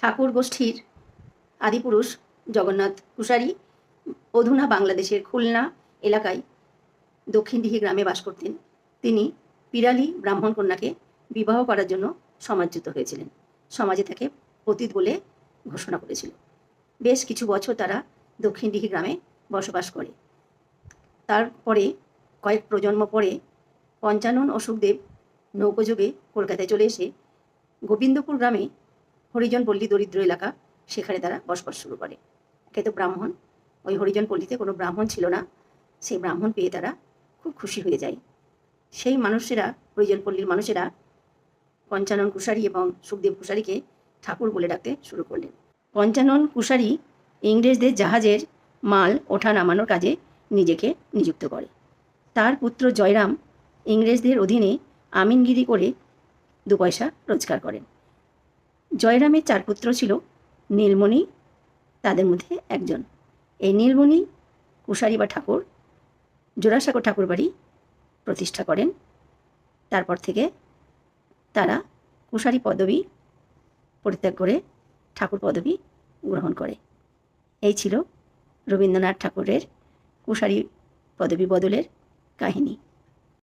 ঠাকুর গোষ্ঠীর আদিপুরুষ জগন্নাথ কুশারি অধুনা বাংলাদেশের খুলনা এলাকায় দক্ষিণদিঘি গ্রামে বাস করতেন। তিনি পিরালি ব্রাহ্মণ কন্যাকে বিবাহ করার জন্য সমাজচ্যুত হয়েছিলেন। সমাজে তাকে পতিত বলে ঘোষণা করেছিল। বেশ কিছু বছর তারা দক্ষিণদিঘি গ্রামে বসবাস করে। তারপরে কয়েক প্রজন্ম পরে পঞ্চানন ও সুখদেব নৌকোযোগে কলকাতায় চলে এসে গোবিন্দপুর গ্রামে হরিজন পল্লী দরিদ্র এলাকা, সেখানে তারা বসবাস শুরু করে। একে তো ব্রাহ্মণ, ওই হরিজন পল্লীতে কোনো ব্রাহ্মণ ছিল না। সেই ব্রাহ্মণ পেয়ে তারা খুব খুশি হয়ে যায়। সেই মানুষেরা, হরিজন পল্লীর মানুষেরা পঞ্চানন কুশারি এবং সুখদেব কুশারিকে ঠাকুর বলে ডাকতে শুরু করলেন। পঞ্চানন কুশারি ইংরেজদের জাহাজের মাল ওঠা নামানোর কাজে নিজেকে নিযুক্ত করে। তার পুত্র জয়রাম ইংরেজদের অধীনে আমিনগিরি করে 2 পয়সা রোজগার করেন। জয়রামের 4 পুত্র ছিল। নীলমণি তাদের মধ্যে একজন। এই নীলমণি কুশারি বা ঠাকুর জোড়াসাঁকো ঠাকুর বাড়ি প্রতিষ্ঠা করেন। তারপর থেকে তারা কুশারি পদবী পরিত্যাগ করে ঠাকুর পদবী গ্রহণ করে। এই ছিল রবীন্দ্রনাথ ঠাকুরের কুশারি পদবী বদলের কাহিনী।